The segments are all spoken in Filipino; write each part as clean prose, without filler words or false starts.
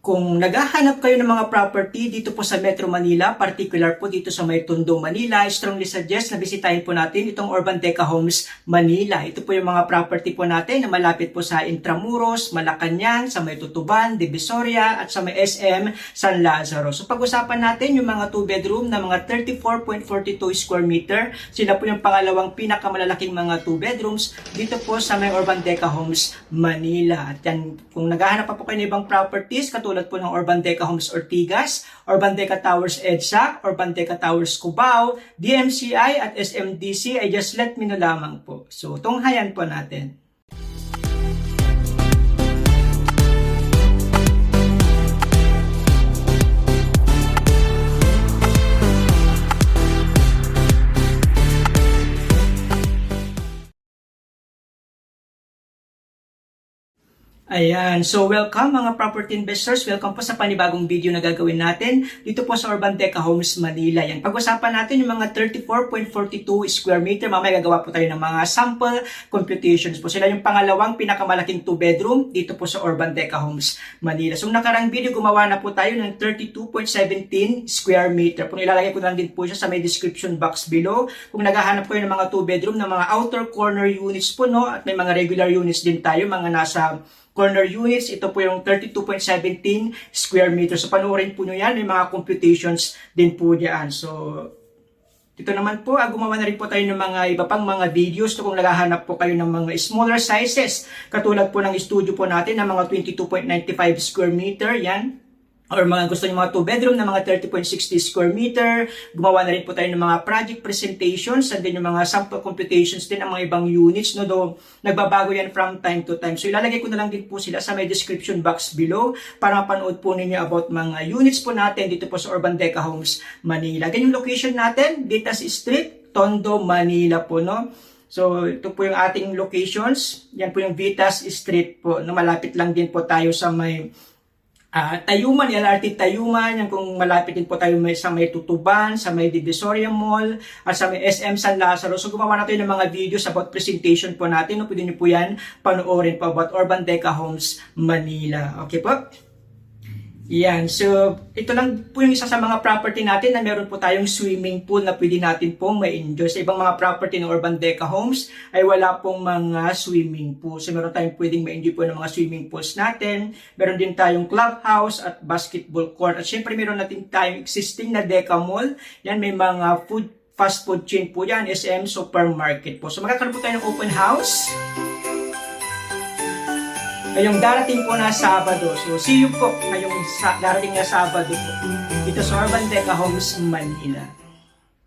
Kung naghahanap kayo ng mga property dito po sa Metro Manila, particular po dito sa may Tondo, Manila, I strongly suggest na bisitahin po natin itong Urban Deca Homes Manila. Ito po yung mga property po natin na malapit po sa Intramuros, Malacanang, sa may Tutuban, Divisoria, at sa may SM San Lazaro. So pag-usapan natin yung mga 2-bedroom na mga 34.42 square meter. Sila po yung pangalawang pinakamalalaking mga 2 bedrooms dito po sa may Urban Deca Homes Manila. At yan, kung naghahanap pa po kayo ng ibang properties, katulad po ng Urban Deca Homes Ortigas, Urban Deca Towers EDSA, Urban Deca Towers Cubao, DMCI at SMDC, ay just let me know lamang po. So, tunghayan po natin. Ayan, so welcome mga property investors. Welcome po sa panibagong video na gagawin natin dito po sa Urban Deca Homes Manila. Yan, pag-usapan natin yung mga 34.42 square meter. Mamaya gagawa po tayo ng mga sample computations po. Sila yung pangalawang pinakamalaking 2 bedroom dito po sa Urban Deca Homes Manila. So nakarang video gumawa na po tayo ng 32.17 square meter. Kung ilalagay ko na lang din po siya sa may description box below. Kung naghahanap kayo ng mga 2 bedroom na mga outer corner units po, no, at may mga regular units din tayo, mga nasa corner units, ito po yung 32.17 square meters. So, panoorin po nyo yan. May mga computations din po diyan. So, dito naman po, gumawa na rin po tayo ng mga iba pang mga videos. So, kung naghahanap po kayo ng mga smaller sizes, katulad po ng studio po natin na mga 22.95 square meter, yan. Or mga gusto nyo mga 2 bedroom na mga 30.60 square meter. Gumawa na rin po tayo ng mga project presentations and then yung mga sample computations din ang mga ibang units, no, do nagbabago yan from time to time. So ilalagay ko na lang din po sila sa may description box below para mapanood po ninyo about mga units po natin dito po sa Urban Deca Homes Manila. Ganyan yung location natin, Vitas Street, Tondo, Manila po, no. So ito po yung ating locations. Yan po yung Vitas Street po, no, malapit lang din po tayo sa may Tayuman, LRT Tayuman, yan kung malapit din po tayo sa may Tutuban, sa may Divisoria Mall, at sa may SM San Lazaro. So gumawa natin ng mga videos about presentation po natin. No? Pwede nyo po yan panoorin po about Urban Deca Homes Manila. Okay po? Yan. So, ito lang po yung isa sa mga property natin na meron po tayong swimming pool na pwede natin pong ma-enjoy. Sa ibang mga property ng Urban Deca Homes ay wala pong mga swimming pool. So, meron tayong pwedeng ma-enjoy po ng mga swimming pools natin. Meron din tayong clubhouse at basketball court. At syempre, meron natin tayong existing na Deca Mall. Yan, may mga fast food chain po yan, SM Supermarket po. So, magkakaroon po tayo ng open house ngayong darating po na Sabado. So, see you po ngayong darating na Sabado po dito sa Urban Deca Homes Manila.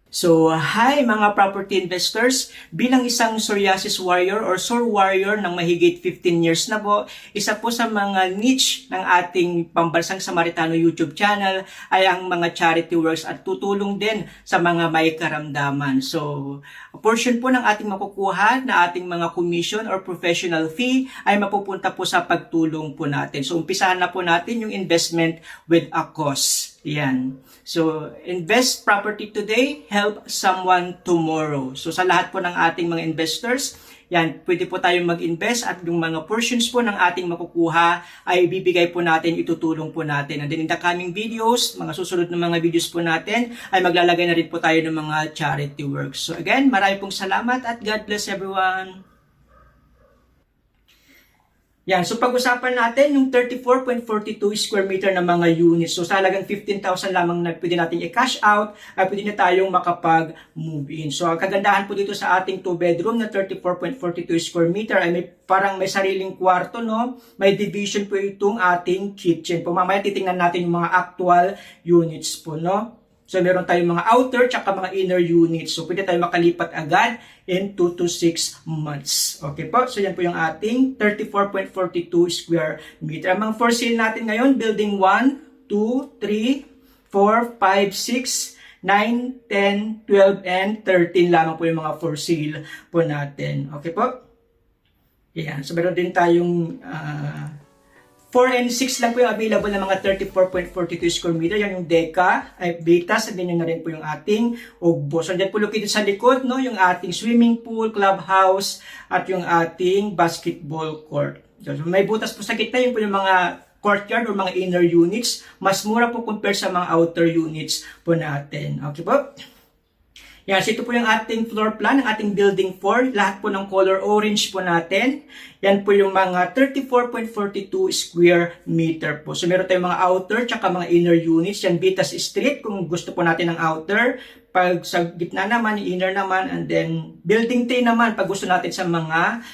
So, hi mga property investors. Bilang isang psoriasis warrior or sore warrior ng mahigit 15 years na po, isa po sa mga niche ng ating Pambansang Samaritano YouTube channel ay ang mga charity works at tutulong din sa mga may karamdaman. So, a portion po ng ating makukuha na ating mga commission or professional fee ay mapupunta po sa pagtulong po natin. So, umpisahan na po natin yung investment with a cause. Yan. So, invest property today, help someone tomorrow. So, sa lahat po ng ating mga investors, yan, pwede po tayong mag-invest at yung mga portions po ng ating makukuha ay bibigay po natin, itutulong po natin. And then in the coming videos, mga susunod na mga videos po natin, ay maglalagay na rin po tayo ng mga charity works. So again, marami pong salamat at God bless everyone. Yan, so pag-usapan natin yung 34.42 square meter na mga units. So sa halagang 15,000 lamang na pwede natin i-cash out, ay pwede na tayong makapag-move in. So ang kagandahan po dito sa ating 2 bedroom na 34.42 square meter ay parang may sariling kwarto, no? May division po itong ating kitchen. Po mamaya titingnan natin yung mga actual units po, no? So meron tayong mga outer tsaka mga inner units. So pwede tayo makalipat agad in 2 to 6 months. Okay po? So yan po yung ating 34.42 square meter. Ang mga for sale natin ngayon, building 1, 2, 3, 4, 5, 6, 9, 10, 12, and 13 lamang po yung mga for sale po natin. Okay po? Yan. So meron din tayong 4 and 6 lang po yung available na mga 34.42 square meter. Yan yung Deca, ay Vitas, and then yun na rin po yung ating Ugbo. So, dyan po located sa likod, no, yung ating swimming pool, clubhouse, at yung ating basketball court. So, may butas po sa gitna, yun po yung mga courtyard or mga inner units. Mas mura po compare sa mga outer units po natin. Okay po? Yan, so ito po yung ating floor plan, ng ating building 4. Lahat po ng color orange po natin. Yan po yung mga 34.42 square meter po. So meron tayong mga outer tsaka mga inner units. Yan, Vitas Street kung gusto po natin ng outer. Pag sa gitna naman, inner naman. And then building 3 naman pag gusto natin sa mga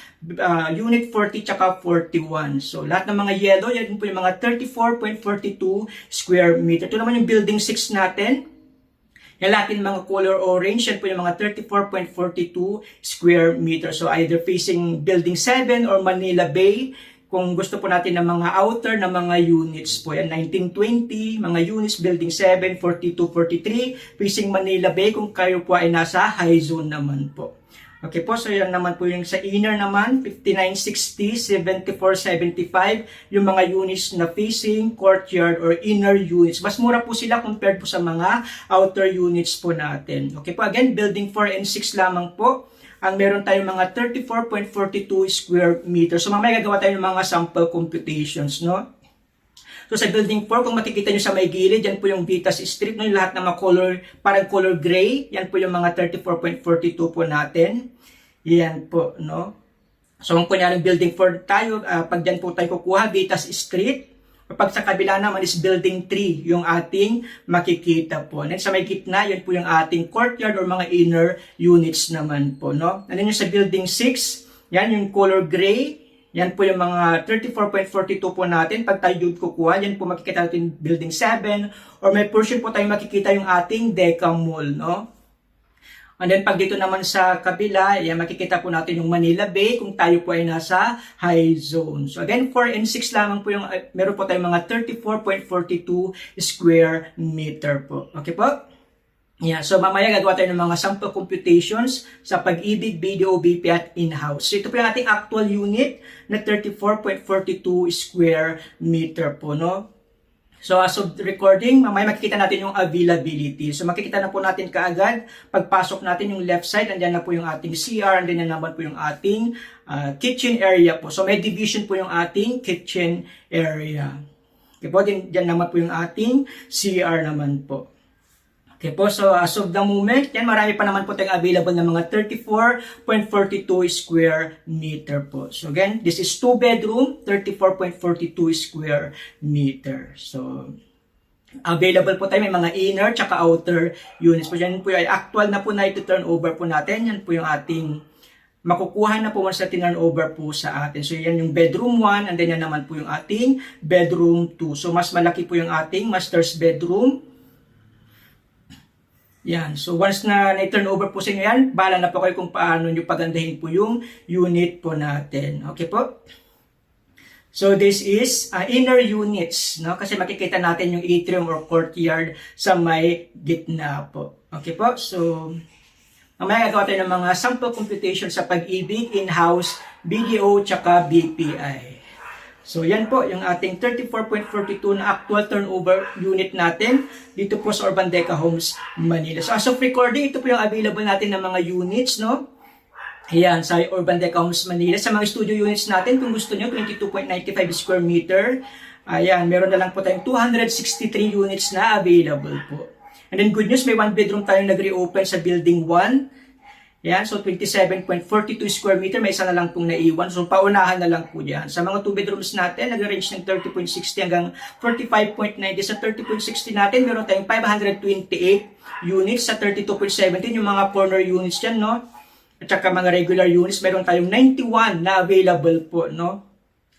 unit 40 tsaka 41. So lahat ng mga yellow, yan po yung mga 34.42 square meter. Ito naman yung building 6 natin. Yan lahat yung mga color orange, yan po yung mga 34.42 square meter. So either facing building 7 or Manila Bay. Kung gusto po natin ng mga outer na mga units po. Yan 1920, mga units, building 7, 42, 43. Facing Manila Bay kung kayo po ay nasa high zone naman po. Okay po, so yan naman po yung sa inner naman, 5960, 7475, yung mga units na facing courtyard or inner units. Mas mura po sila compared po sa mga outer units po natin. Okay po, again, building 4 and 6 lamang po. Ang meron tayong mga 34.42 square meters. So mamaya gagawa tayo ng mga sample computations, no? So sa building 4, kung makikita nyo sa may gilid, yan po yung Vitas Street, no? Yung lahat ng mga color, parang color gray, yan po yung mga 34.42 po natin. Yan po, no? So kung kunyari building 4 tayo, pag dyan po tayo kukuha, Vitas Street. Pag sa kabila naman is building 3, yung ating makikita po. And sa may gitna, yan po yung ating courtyard or mga inner units naman po, no? And then yung sa building 6, yan yung color gray. Yan po yung mga 34.42 po natin. Pag tayo kukuha, yan po makikita natin building 7. Or may portion po tayo makikita yung ating Deca Mall, no? And then pag dito naman sa kabila, yan, makikita po natin yung Manila Bay kung tayo po ay nasa high zone. So again, 4 and 6 lamang po yung, meron po tayong mga 34.42 square meter po. Okay po? Yeah, so mamaya gagawa tayo ng mga sample computations sa Pag-ibig, BDO, BP at in-house. So ito po yung ating actual unit na 34.42 square meter po, no? So as of recording, mamaya makikita natin yung availability. So makikita na po natin kaagad, pagpasok natin yung left side, andyan na po yung ating CR, and then naman po yung ating kitchen area po. So may division po yung ating kitchen area. Okay po, dyan naman po yung ating CR naman po. Okay po, so as of the moment, yan marami pa naman po tayong available na mga 34.42 square meter po. So again, this is 2 bedroom, 34.42 square meter. So available po tayo, may mga inner tsaka outer units po. Yan po ay actual na po na ito turnover po natin. Yan po yung ating makukuha na po once na turnover po sa atin. So yan yung bedroom 1 and then yan naman po yung ating bedroom 2. So mas malaki po yung ating master's bedroom. Yan. So once na na-turn over po sa inyo yan, bahala na po kayo kung paano nyo pagandahin po yung unit po natin. Okay po? So this is inner units, no? Kasi makikita natin yung atrium or courtyard sa may gitna po. Okay po? So mamaya gagawa tayo ng mga sample computation sa Pag-ibig, in-house, BDO, tsaka BPI. So yan po yung ating 34.42 na actual turnover unit natin dito po sa Urban Deca Homes Manila. So as of recording, ito po yung available natin ng mga units, no? Ayan, sa Urban Deca Homes Manila. Sa mga studio units natin, kung gusto nyo, 22.95 square meter. Ayan, meron na lang po tayong 263 units na available po. And then good news, may 1 bedroom tayong nag-reopen sa building 1. Yan, so 27.42 square meter, may isa na lang pong naiwan. So paunahan na lang po yan. Sa mga 2 bedrooms natin, nag-range ng 30.60 hanggang 45.90. Sa 30.60 natin, meron tayong 528 units. Sa 32.17, yung mga corner units dyan, no? At saka mga regular units, meron tayong 91 na available po, no?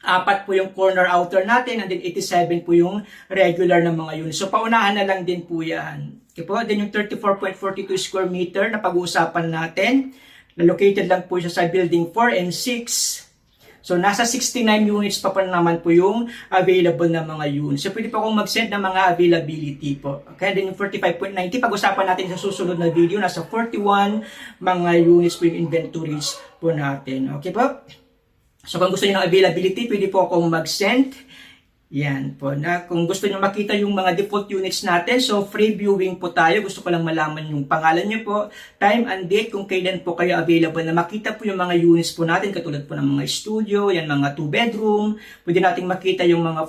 4 po yung corner outer natin, and then 87 po yung regular na mga units. So paunahan na lang din po yan. Okay po, then yung 34.42 square meter na pag-uusapan natin, located lang po siya sa building 4 and 6. So nasa 69 units pa naman po yung available na mga units. So pwede pa akong mag-send ng mga availability po. Okay, then yung 45.90, pag-usapan natin sa susunod na video, nasa 41 mga units po yung inventories po natin. Okay po? So kung gusto niyo ng availability, pwede po akong mag-send Yan po. Na kung gusto niyo makita yung mga default units natin, so free viewing po tayo. Gusto ko lang malaman yung pangalan niyo po, time and date, kung kailan po kayo available na makita po yung mga units po natin, katulad po ng mga studio, yan mga 2 bedroom. Pwede nating makita yung mga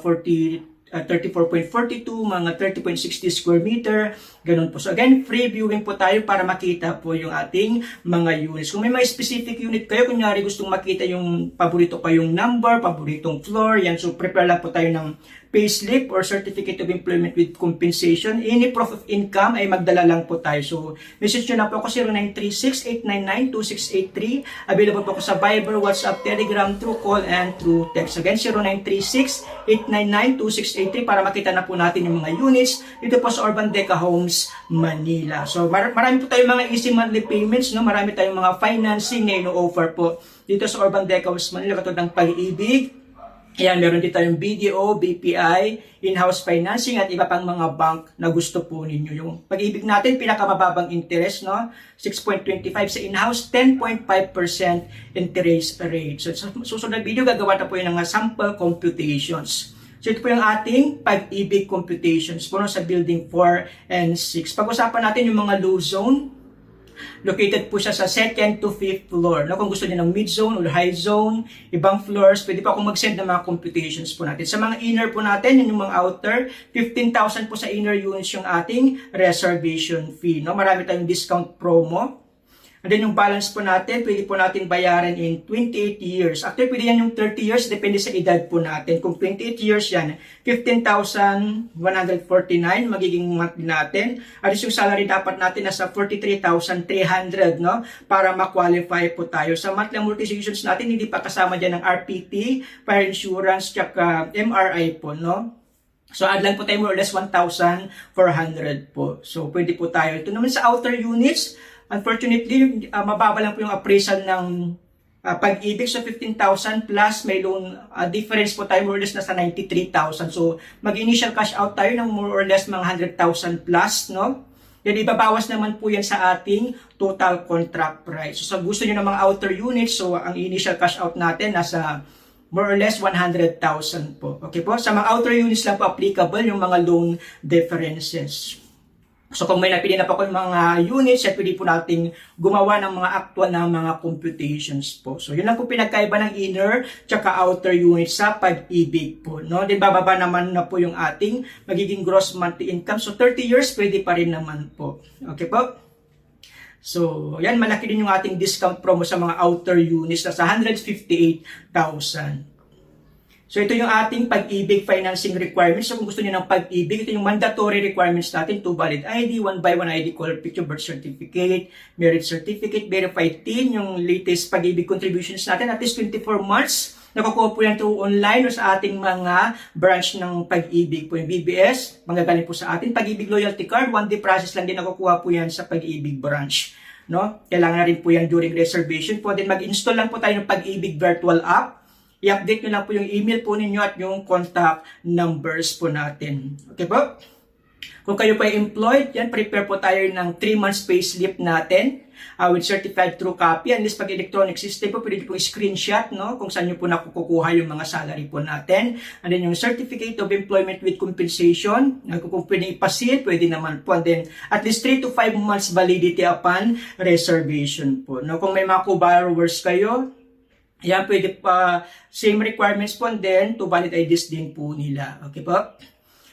34.42, mga 30.60 square meter, ganun po. So again, free viewing po tayo para makita po yung ating mga units. Kung may mga specific unit kayo, kunyari gustong makita yung paborito kayong number, paboritong floor, yan. So prepare lang po tayo ng payslip or certificate of employment with compensation. Any proof of income ay magdala lang po tayo. So message nyo lang po ako 0936-899-2683. Available po ako sa Viber, WhatsApp, Telegram, through call and through text. Again, 0936-899-2683 para makita na po natin yung mga units dito po sa Urban Deca Homes, Manila. So marami po tayong mga easy monthly payments, no? Marami tayong mga financing na ino-offer po dito sa Urban Deca Homes, Manila, katulad ng Pag-ibig. Ayan, meron din tayong BDO, BPI, in-house financing at iba pang mga bank na gusto po ninyo. Yung Pag-ibig natin, pinakamababang interest, no? 6.25 sa in-house, 10.5% interest rate. So sa susunod na video, gagawa na po yung mga sample computations. So ito po yung ating Pag-ibig computations po, no, sa building 4 and 6. Pag-usapan natin yung mga low zone. Located po siya sa 2nd to 5th floor. No, kung gusto niyo ng mid zone or high zone, ibang floors, pwede pa akong mag-send ng mga computations po natin. Sa mga inner po natin, yun yung mga outer, 15,000 po sa inner units yung ating reservation fee. No, marami tayong discount promo. And then yung balance po natin, pwede po natin bayaran in 28 years. Actually, pwede yan yung 30 years, depende sa edad po natin. Kung 28 years yan, 15,149 magiging monthly natin. At yung salary dapat natin nasa 43,300, no? Para ma-qualify po tayo. Sa monthly amortizations natin, hindi pa kasama dyan ng RPT, fire insurance, tsaka MRI po, no? So, add lang po tayo more or less 1,400 po. So, pwede po tayo. Ito naman sa outer units, unfortunately, mababa lang po yung appraisal ng Pag-ibig. So, 15,000 plus may loan difference po tayo more or less nasa 93,000. So, mag-initial cash out tayo ng more or less mga 100,000 plus, no? Then, ibabawas naman po yan sa ating total contract price. So, sa gusto nyo ng mga outer units, so, ang initial cash out natin nasa more or less 100,000 po. Okay po? Sa mga outer units lang po applicable yung mga loan differences. So kung may napili na po yung mga units, pwede po nating gumawa ng mga actual na mga computations po. So yun lang po pinagkaiba ng inner tsaka outer units sa Pag-ibig po. No? Then bababa naman na po yung ating magiging gross monthly income. So 30 years pwede pa rin naman po. Okay po? So yan, malaki din yung ating discount promo sa mga outer units na sa 158,000. So ito yung ating Pag-ibig financing requirements. So kung gusto niyo ng Pag-ibig, ito yung mandatory requirements natin: 2 valid ID, 1 by 1 ID, color picture, birth certificate, marriage certificate, verified TIN, yung latest Pag-ibig contributions natin, at least 24 months. Nakukuha po yan through online o sa ating mga branch ng Pag-ibig po. Yung BBS, manggagaling po sa atin. Pag-ibig loyalty card, 1-day process lang din, nakukuha po yan sa Pag-ibig branch. No? Kailangan na rin po yan during reservation po. Then mag-install lang po tayo ng Pag-ibig virtual app. I-update nyo lang po yung email po ninyo at yung contact numbers po natin. Okay po? Kung kayo pa employed, yan, prepare po tayo ng 3 months payslip natin with certified true copy. Unless pag electronic system po, pwede po screenshot, no? Kung saan nyo po nakukuha yung mga salary po natin. And then yung certificate of employment with compensation, kung pwede ipasil, pwede naman po. And then at least 3 to 5 months validity upon reservation po. No? Kung may mga co-borrowers kayo, yan, pwede pa, same requirements po, and then to valid IDs din po nila. Okay po?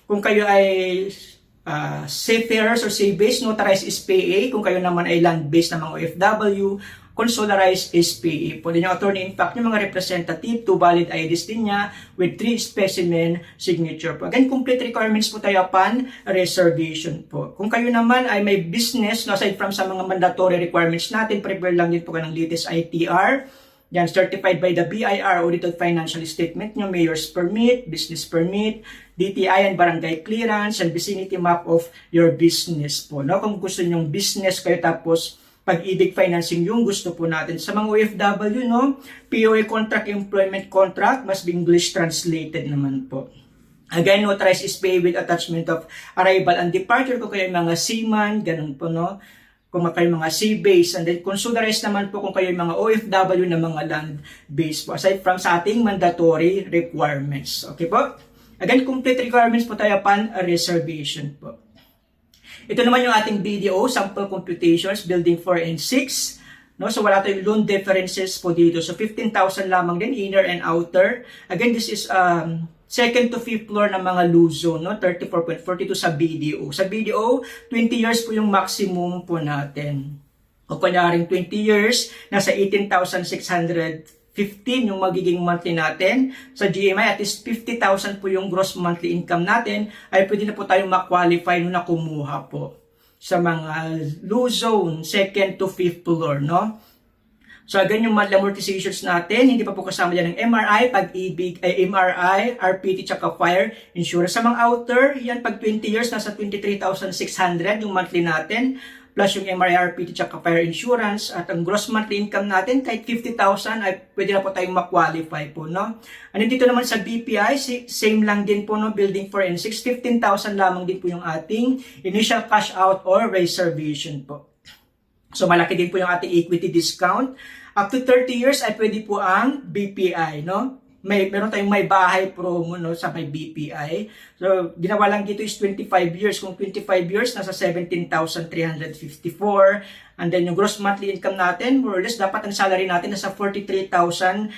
Kung kayo ay seafarers or sea-based, notarized SPA. Kung kayo naman ay land-based na mga OFW, consularized SPA. Pwede yung attorney, in fact, yung mga representative, to valid IDs din niya with 3 specimen signature po. Again, complete requirements po tayo upon reservation po. Kung kayo naman ay may business, no, aside from sa mga mandatory requirements natin, prepare lang din po kayo ng latest ITR. Yan, certified by the BIR, audited financial statement nyo, mayor's permit, business permit, DTI and barangay clearance, and vicinity map of your business po. No? Kung gusto nyong business kayo tapos Pag-ibig financing yung gusto po natin. Sa mga OFW, no? POA contract, employment contract, must be English translated naman po. Again, notarized SPA with attachment of arrival and departure kung kayo mga seaman, ganun po, no? Kung kayo mga sea-based, and then consularized naman po kung kayo mga OFW na mga land-based po, aside from sa ating mandatory requirements. Okay po? Again, complete requirements po tayo upon reservation po. Ito naman yung ating BDO, sample computations, building 4 and 6. No? So wala tayong loan differences po dito. So 15,000 lamang din, inner and outer. Again, this is second to fifth floor ng mga Luzon, no? 34.42 sa BDO. Sa BDO, 20 years po yung maximum po natin. O kunyaring 20 years, nasa 18,615 yung magiging monthly natin. Sa GMI, at least 50,000 po yung gross monthly income natin, ay pwede na po tayong ma-qualify nung na kumuha po sa mga Luzon, second to fifth floor, no? So again, yung monthly amortizations natin, hindi pa po kasama dyan ng MRI, pag-ibig, MRI, RPT, tsaka fire insurance. Sa mga outer, yan pag 20 years, nasa 23,600 yung monthly natin, plus yung MRI, RPT, tsaka fire insurance. At ang gross monthly income natin, kahit 50,000, ay pwede na po tayong ma-qualify po, no? And dito naman sa BPI, same lang din po, no? Building 4 and 6, 15,000 lamang din po yung ating initial cash out or reservation po. So malaki din po yung ating equity discount. Up to 30 years ay pwede po ang BPI, no? Meron tayong may bahay promo, no, sa may BPI. So ginawa lang dito is 25 years. Kung 25 years, nasa 17,354. And then yung gross monthly income natin, more or less, dapat ang salary natin nasa 43,400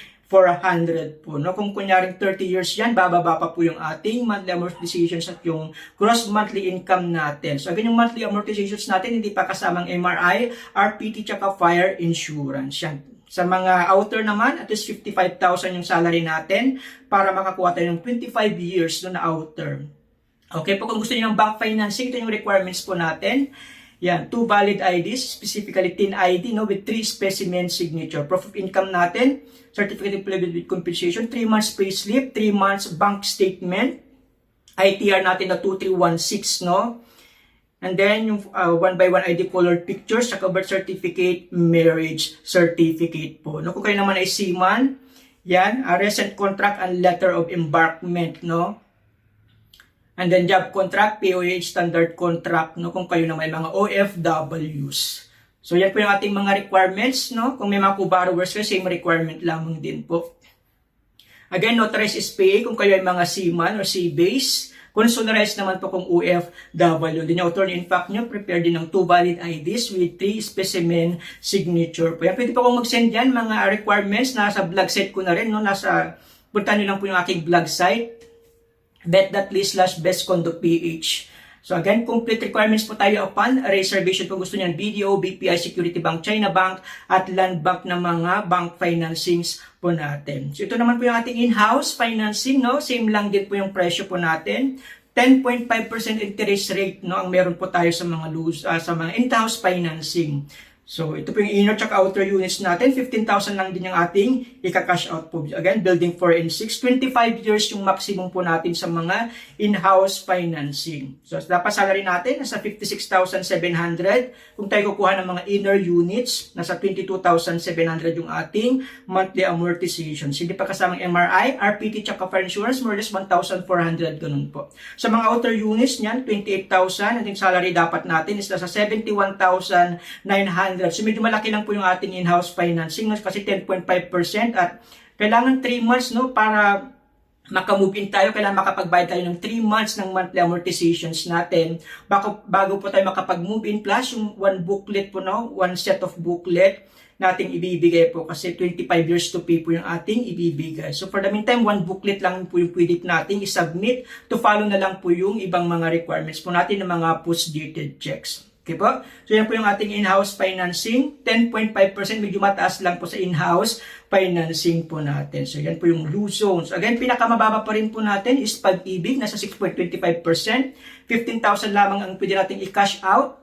po, no? Kung kunyaring 30 years yan, bababa pa po yung ating monthly amortizations at yung gross monthly income natin. So again, yung monthly amortizations natin, hindi pa kasamang MRI, RPT, tsaka fire insurance. Yan. Sa mga outer naman, at least 55,000 yung salary natin para makakuha tayo ng 25 years no, na outer. Okay po, kung gusto niyo ng bank financing, ito yung requirements po natin. Yan, 2 valid IDs, specifically TIN ID, no, with 3 specimen signature. Proof of income natin, certificate employment with compensation, 3 months payslip, 3 months bank statement, ITR natin na 2316, no? And then, yung 1x1 ID colored pictures, saka birth certificate, marriage certificate po. No, kung kayo naman ay seaman, yan, a recent contract and letter of embarkment, no? And then job contract, POH standard contract, no, kung kayo na may mga OFWs. So yan po yung ating mga requirements, no. Kung may mga co-borrowers kayo, same requirement lamang din po. Again, notarized SPA kung kayo ay mga seaman or sea base. Consularized naman po kung OFW. Then yung attorney in fact nyo, prepare din ng 2 valid IDs with 3 specimen signature po. Yan, pwede po kung mag-send yan, mga requirements, nasa blog site ko na rin, no. Punta nyo lang po yung aking blog site, bet.ly/bestcondo.ph. So again, complete requirements po tayo upon reservation kung gusto niyan BDO, BPI, Security Bank, China Bank, at Land Bank na mga bank financings po natin. So ito naman po yung ating in-house financing, no? Same lang din po yung presyo po natin. 10.5% interest rate, no, ang meron po tayo sa mga sa mga in-house financing. So, ito po yung inner at outer units natin. 15,000 lang din yung ating ika-cash out po. Again, building 4 and 6. 25 years yung maximum po natin sa mga in-house financing. So, dapat salary natin, nasa 56,700. Kung tayo kukuha ng mga inner units, nasa 22,700 yung ating monthly amortizations. Hindi pa kasamang MRI, RPT, tsaka fire insurance, more or less 1,400, ganun po. Sa mga outer units niyan, 28,000. Ang salary dapat natin is nasa 71,900. So medyo malaki lang po yung ating in-house financing, no? Kasi 10.5% at kailangan 3 months, no, para makamove in tayo, kailangan makapagbayad tayo ng 3 months ng monthly amortizations natin bago po tayo makapag-move in, plus yung 1 booklet po, no, 1 set of booklet nating ibibigay po kasi 25 years to pay po yung ating ibibigay. So for the meantime, 1 booklet lang po yung pwede nating isubmit, to follow na lang po yung ibang mga requirements po natin ng mga post-dated checks. Okay po? So yan po yung ating in-house financing. 10.5%, medyo mataas lang po sa in-house financing po natin. So yan po yung Luzon. So again, pinakamababa pa rin po natin is Pag-ibig, nasa 6.25%. 15,000 lamang ang pwede natin i-cash out,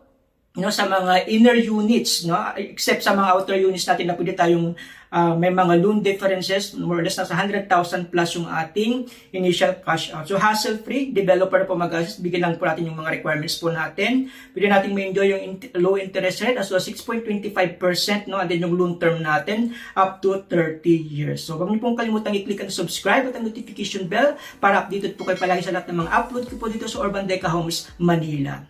no, sa mga inner units, no, except sa mga outer units natin na pwede tayong may mga loan differences, more or less nasa 100,000 plus yung ating initial cash out. So hassle-free, developer po mag-assist, bigyan lang po natin yung mga requirements po natin. Pwede natin ma-enjoy yung low interest rate as well 6.25%, no, and then yung loan term natin up to 30 years. So huwag niyo pong kalimutan i-click ang subscribe at ang notification bell para updated po kayo palagi sa lahat ng mga upload ko po dito sa Urban Deca Homes, Manila.